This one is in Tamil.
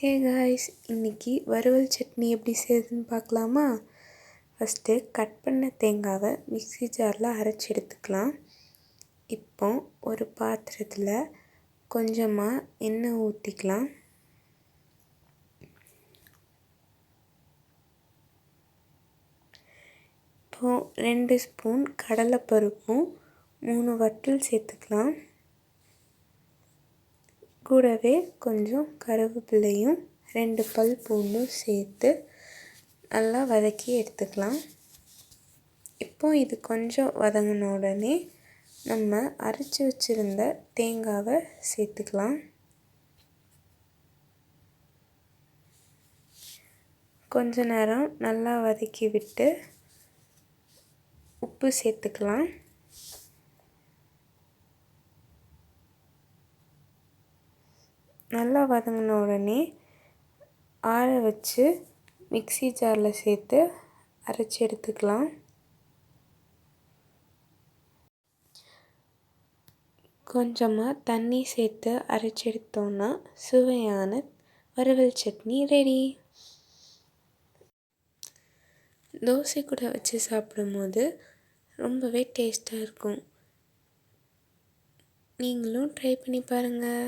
ஹே காய்ஸ், இன்றைக்கி வறுவல் சட்னி எப்படி செய்யுதுன்னு பார்க்கலாமா? ஃபஸ்ட்டு கட் பண்ண தேங்காவை மிக்ஸி ஜாரில் அரைச்சி எடுத்துக்கலாம். இப்போ ஒரு பாத்திரத்தில் கொஞ்சமாக எண்ணெய் ஊற்றிக்கலாம். இப்போது 2 ஸ்பூன் கடலைப்பருப்பும் 3 வற்றல் சேர்த்துக்கலாம். கூடவே கொஞ்சம் கருவேப்பிலையும் 2 பல் பூண்டும் சேர்த்து நல்லா வதக்கி எடுத்துக்கலாம். இப்போ இது கொஞ்சம் வதங்கின உடனே நம்ம அரைச்சி வச்சுருந்த தேங்காவை சேர்த்துக்கலாம். கொஞ்ச நேரம் நல்லா வதக்கி விட்டு உப்பு சேர்த்துக்கலாம். நல்லா வதங்கின உடனே ஆற வச்சு மிக்ஸி ஜாரில் சேர்த்து அரைச்சி எடுத்துக்கலாம். கொஞ்சமாக தண்ணி சேர்த்து அரைச்சி எடுத்தோன்னா சுவையான வறுவல் சட்னி ரெடி. தோசை கூட வச்சு சாப்பிடும்போது ரொம்பவே டேஸ்ட்டாக இருக்கும். நீங்களும் ட்ரை பண்ணி பாருங்கள்.